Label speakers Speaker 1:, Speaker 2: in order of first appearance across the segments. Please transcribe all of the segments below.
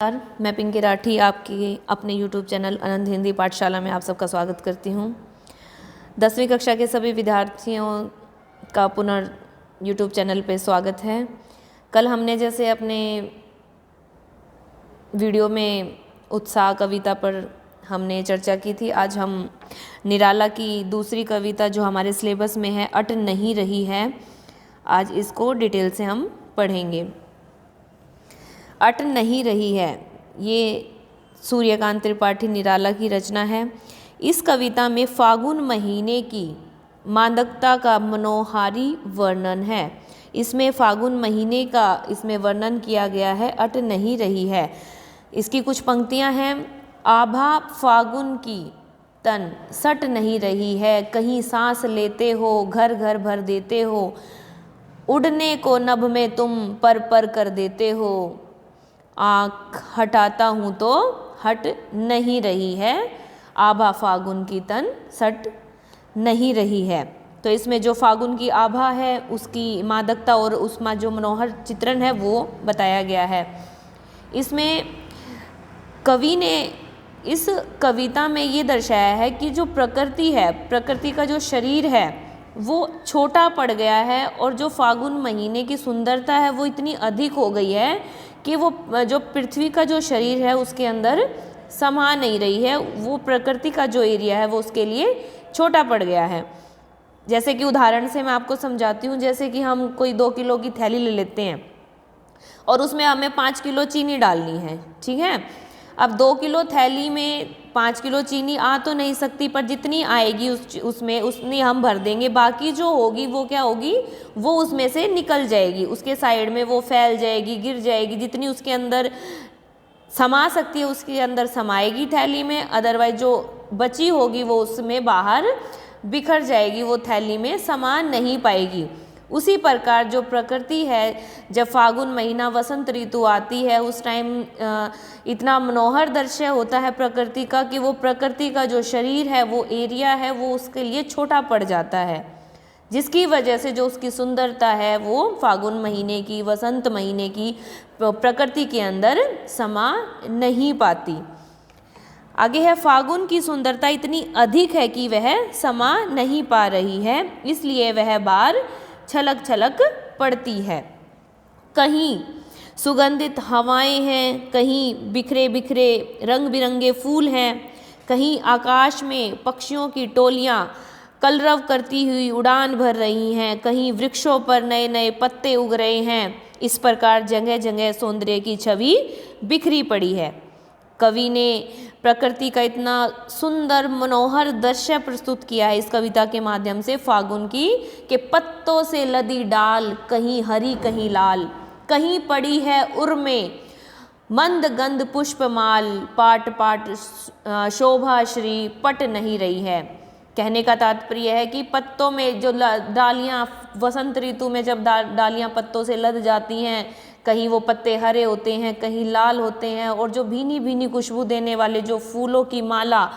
Speaker 1: मैं पिंकी राठी आपकी अपने YouTube चैनल आनंद हिंदी पाठशाला में आप सबका स्वागत करती हूँ। 10वीं कक्षा के सभी विद्यार्थियों का पुनः YouTube चैनल पे स्वागत है। कल हमने जैसे अपने वीडियो में उत्साह कविता पर हमने चर्चा की थी, आज हम निराला की दूसरी कविता जो हमारे सिलेबस में है, अट नहीं रही है, आज इसको डिटेल से हम पढ़ेंगे। अट नहीं रही है, ये सूर्यकांत त्रिपाठी निराला की रचना है। इस कविता में फागुन महीने की मादकता का मनोहारी वर्णन है। इसमें फागुन महीने का इसमें वर्णन किया गया है, अट नहीं रही है। इसकी कुछ पंक्तियां हैं। आभा फागुन की तन सट नहीं रही है, कहीं सांस लेते हो घर घर भर देते हो, उड़ने को नभ में तुम पर कर देते हो, आँख हटाता हूँ तो हट नहीं रही है, आभा फागुन की तन सट नहीं रही है। तो इसमें जो फागुन की आभा है उसकी मादकता और उसमें जो मनोहर चित्रण है वो बताया गया है। इसमें कवि ने इस कविता में ये दर्शाया है कि जो प्रकृति है, प्रकृति का जो शरीर है वो छोटा पड़ गया है और जो फागुन महीने की सुंदरता है वो इतनी अधिक हो गई है कि वो जो पृथ्वी का जो शरीर है उसके अंदर समा नहीं रही है। वो प्रकृति का जो एरिया है वो उसके लिए छोटा पड़ गया है। जैसे कि उदाहरण से मैं आपको समझाती हूँ। जैसे कि हम कोई 2 किलो की थैली ले लेते हैं और उसमें हमें 5 किलो चीनी डालनी है, ठीक है। अब 2 किलो थैली में 5 किलो चीनी आ तो नहीं सकती, पर जितनी आएगी उसमें उतनी हम भर देंगे। बाकी जो होगी वो क्या होगी, वो उसमें से निकल जाएगी, उसके साइड में वो फैल जाएगी, गिर जाएगी। जितनी उसके अंदर समा सकती है उसके अंदर समाएगी थैली में, अदरवाइज जो बची होगी वो उसमें बाहर बिखर जाएगी, वो थैली में समा नहीं पाएगी। उसी प्रकार जो प्रकृति है, जब फागुन महीना वसंत ऋतु आती है उस टाइम इतना मनोहर दृश्य होता है प्रकृति का कि वो प्रकृति का जो शरीर है, वो एरिया है, वो उसके लिए छोटा पड़ जाता है, जिसकी वजह से जो उसकी सुंदरता है वो फागुन महीने की, वसंत महीने की प्रकृति के अंदर समा नहीं पाती। आगे है, फागुन की सुंदरता इतनी अधिक है कि वह समा नहीं पा रही है, इसलिए वह बार छलक छलक पड़ती है। कहीं सुगंधित हवाएं हैं, कहीं बिखरे बिखरे रंग बिरंगे फूल हैं, कहीं आकाश में पक्षियों की टोलियां कलरव करती हुई उड़ान भर रही हैं, कहीं वृक्षों पर नए नए पत्ते उग रहे हैं। इस प्रकार जगह जगह सौंदर्य की छवि बिखरी पड़ी है। कवि ने प्रकृति का इतना सुंदर मनोहर दृश्य प्रस्तुत किया है इस कविता के माध्यम से। फागुन की के पत्तों से लदी डाल, कहीं हरी कहीं लाल, कहीं पड़ी है उर्मे मंद गंध पुष्पमाल, पाट पाट शोभा श्री पट नहीं रही है। कहने का तात्पर्य है कि पत्तों में जो डालियाँ वसंत ऋतु में जब डालियाँ पत्तों से लद जाती हैं, कहीं वो पत्ते हरे होते हैं, कहीं लाल होते हैं, और जो भीनी भीनी खुशबू देने वाले जो फूलों की माला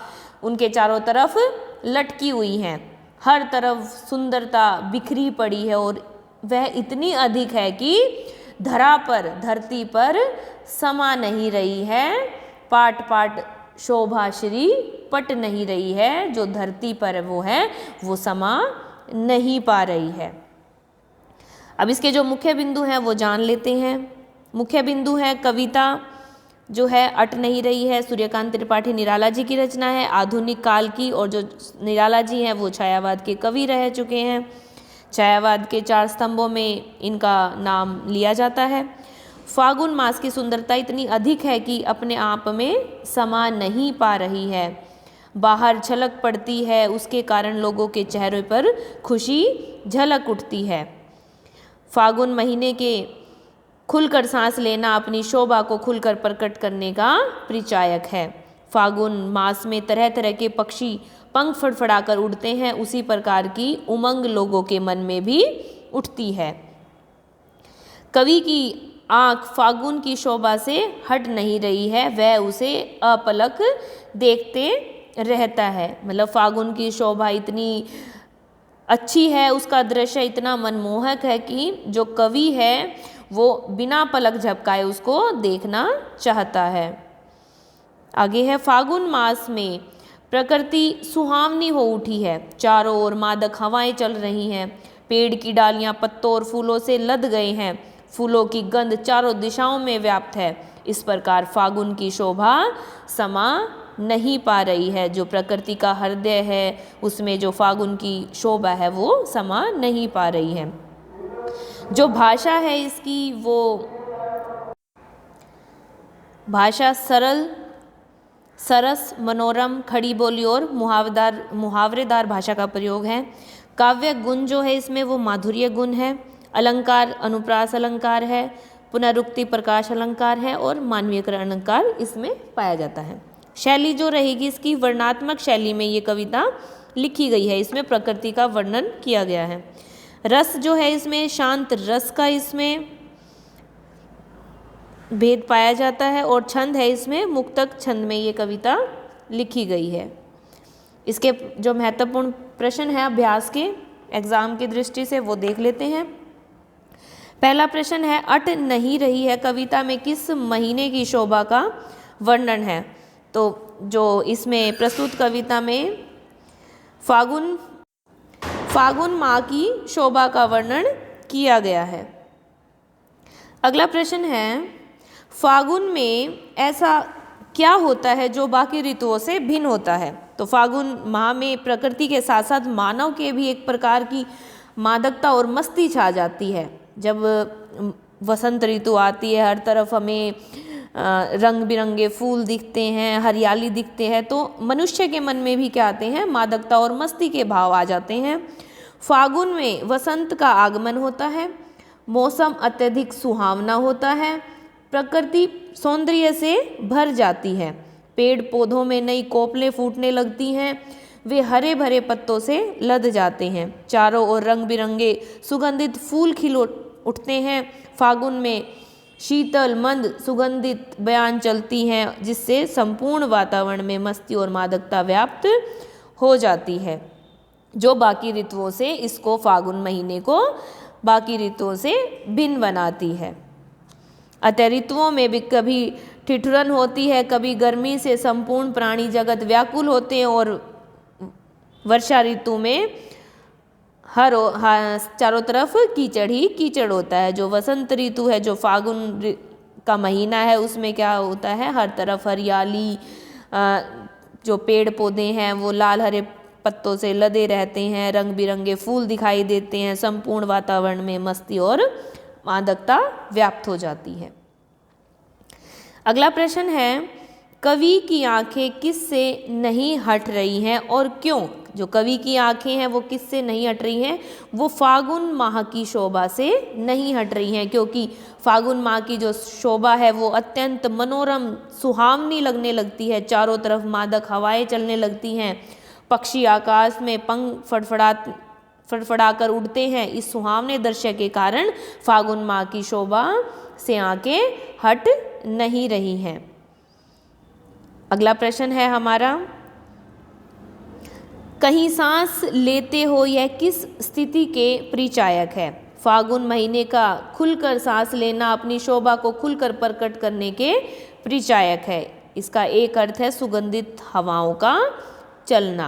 Speaker 1: उनके चारों तरफ लटकी हुई हैं। हर तरफ सुंदरता बिखरी पड़ी है और वह इतनी अधिक है कि धरती पर समा नहीं रही है। पाट पाट शोभा श्री पट नहीं रही है, जो धरती पर वो है वो समा नहीं पा रही है। अब इसके जो मुख्य बिंदु हैं वो जान लेते हैं। मुख्य बिंदु है, कविता जो है अट नहीं रही है, सूर्यकांत त्रिपाठी निराला जी की रचना है, आधुनिक काल की, और जो निराला जी हैं वो छायावाद के कवि रह चुके हैं। छायावाद के 4 स्तंभों में इनका नाम लिया जाता है। फागुन मास की सुंदरता इतनी अधिक है कि अपने आप में समा नहीं पा रही है, बाहर झलक पड़ती है, उसके कारण लोगों के चेहरे पर खुशी झलक उठती है। फागुन महीने के खुलकर सांस लेना अपनी शोभा को खुलकर प्रकट करने का परिचायक है। फागुन मास में तरह तरह के पक्षी पंख फड़फड़ाकर उड़ते हैं, उसी प्रकार की उमंग लोगों के मन में भी उठती है। कवि की आँख फागुन की शोभा से हट नहीं रही है, वह उसे अपलक देखते रहता है। मतलब फागुन की शोभा इतनी अच्छी है, उसका दृश्य इतना मनमोहक है कि जो कवि है वो बिना पलक झपकाए उसको देखना चाहता है। आगे है, फागुन मास में प्रकृति सुहावनी हो उठी है, चारों ओर मादक हवाएं चल रही हैं, पेड़ की डालियां पत्तों और फूलों से लद गए हैं, फूलों की गंध चारों दिशाओं में व्याप्त है। इस प्रकार फागुन की शोभा समा नहीं पा रही है। जो प्रकृति का हृदय है उसमें जो फागुन की शोभा है वो समा नहीं पा रही है। जो भाषा है इसकी, वो भाषा सरल, सरस, मनोरम, खड़ी बोली और मुहावरेदार भाषा का प्रयोग है। काव्य गुण जो है इसमें वो माधुर्य गुण है। अलंकार अनुप्रास अलंकार है, पुनरुक्ति प्रकाश अलंकार है और मानवीयकरण अलंकार इसमें पाया जाता है। शैली जो रहेगी इसकी, वर्णात्मक शैली में ये कविता लिखी गई है, इसमें प्रकृति का वर्णन किया गया है। रस जो है इसमें शांत रस का इसमें भेद पाया जाता है और छंद है इसमें मुक्तक छंद में ये कविता लिखी गई है। इसके जो महत्वपूर्ण प्रश्न है अभ्यास के एग्जाम की दृष्टि से वो देख लेते हैं। पहला प्रश्न है, अट नहीं रही है कविता में किस महीने की शोभा का वर्णन है? तो जो इसमें प्रस्तुत कविता में फागुन माह की शोभा का वर्णन किया गया है। अगला प्रश्न है, फागुन में ऐसा क्या होता है जो बाकी ऋतुओं से भिन्न होता है? तो फागुन माह में प्रकृति के साथ साथ मानव के भी एक प्रकार की मादकता और मस्ती छा जाती है। जब वसंत ऋतु आती है, हर तरफ हमें रंग बिरंगे फूल दिखते हैं, हरियाली दिखते हैं, तो मनुष्य के मन में भी क्या आते हैं? मादकता और मस्ती के भाव आ जाते हैं। फागुन में वसंत का आगमन होता है, मौसम अत्यधिक सुहावना होता है, प्रकृति सौंदर्य से भर जाती है, पेड़ पौधों में नई कोपलें फूटने लगती हैं, वे हरे भरे पत्तों से लद जाते हैं, चारों ओर रंग बिरंगे सुगंधित फूल खिल उठते हैं। फागुन में शीतल मंद सुगंधित बयान चलती हैं, जिससे संपूर्ण वातावरण में मस्ती और मादकता व्याप्त हो जाती है, जो बाकी ऋतुओं से इसको फागुन महीने को बाकी ऋतुओं से भिन्न बनाती है। अतः ऋतुओं में भी कभी ठिठुरन होती है, कभी गर्मी से संपूर्ण प्राणी जगत व्याकुल होते हैं और वर्षा ऋतु में चारों तरफ कीचड़ ही कीचड़ होता है। जो वसंत ऋतु है, जो फागुन का महीना है, उसमें क्या होता है? हर तरफ हरियाली, जो पेड़ पौधे हैं वो लाल हरे पत्तों से लदे रहते हैं, रंग बिरंगे फूल दिखाई देते हैं, संपूर्ण वातावरण में मस्ती और मादकता व्याप्त हो जाती है। अगला प्रश्न है, कवि की आंखें किससे नहीं हट रही हैं और क्यों? जो कवि की आंखें हैं वो किससे नहीं हट रही हैं? वो फागुन माह की शोभा से नहीं हट रही हैं, क्योंकि फागुन माह की जो शोभा है वो अत्यंत मनोरम सुहावनी लगने लगती है, चारों तरफ मादक हवाएं चलने लगती हैं, पक्षी आकाश में पंख फड़फड़ाकर उड़ते हैं। इस सुहावने दृश्य के कारण फागुन माह की शोभा से आंखें हट नहीं रही हैं। अगला प्रश्न है हमारा, कहीं सांस लेते हो यह किस स्थिति के परिचायक है? फागुन महीने का खुलकर सांस लेना अपनी शोभा को खुलकर प्रकट करने के परिचायक है। इसका एक अर्थ है सुगंधित हवाओं का चलना।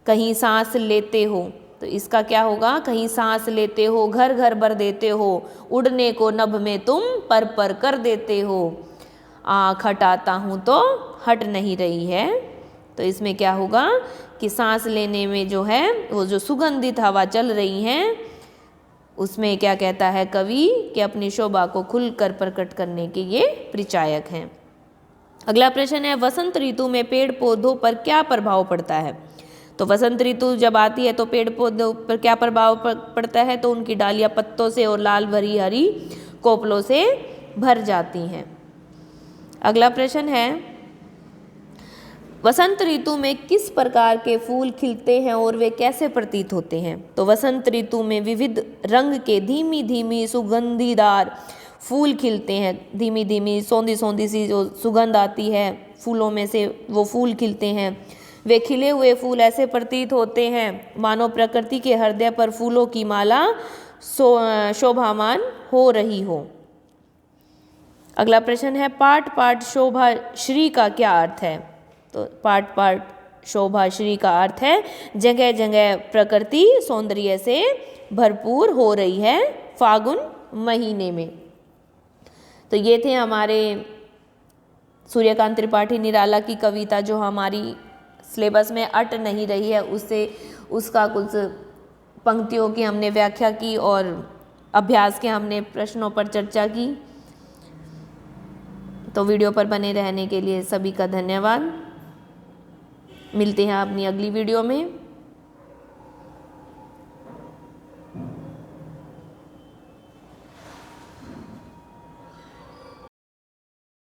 Speaker 1: कहीं सांस लेते हो, तो इसका क्या होगा? कहीं सांस लेते हो, घर घर भर देते हो, उड़ने को नभ में तुम पर कर देते हो, आँख हटाता हूँ तो हट नहीं रही है। तो इसमें क्या होगा कि सांस लेने में जो है वो जो सुगंधित हवा चल रही हैं, उसमें क्या कहता है कवि कि अपनी शोभा को खुलकर प्रकट करने के ये परिचायक हैं। अगला प्रश्न है, वसंत ऋतु में पेड़ पौधों पर क्या प्रभाव पड़ता है? तो वसंत ऋतु जब आती है तो पेड़ पौधों पर क्या प्रभाव पड़ता है? तो उनकी डालियां पत्तों से और लाल भरी हरी कोपलों से भर जाती हैं। अगला प्रश्न है, वसंत ऋतु में किस प्रकार के फूल खिलते हैं और वे कैसे प्रतीत होते हैं? तो वसंत ऋतु में विविध रंग के धीमी धीमी सुगंधीदार फूल खिलते हैं, धीमी धीमी सौंधी सौंधी सी जो सुगंध आती है फूलों में से वो फूल खिलते हैं। वे खिले हुए फूल ऐसे प्रतीत होते हैं मानो प्रकृति के हृदय पर फूलों की माला शोभामान हो रही हो। अगला प्रश्न है पाठ पाठ शोभा श्री का क्या अर्थ है? तो पाठ पाठ शोभा श्री का अर्थ है जगह जगह प्रकृति सौंदर्य से भरपूर हो रही है फागुन महीने में। तो ये थे हमारे सूर्यकांत त्रिपाठी निराला की कविता जो हमारी सिलेबस में अट नहीं रही है, उसका कुछ पंक्तियों की हमने व्याख्या की और अभ्यास के हमने प्रश्नों पर चर्चा की। तो वीडियो पर बने रहने के लिए सभी का धन्यवाद। मिलते हैं अपनी अगली वीडियो में।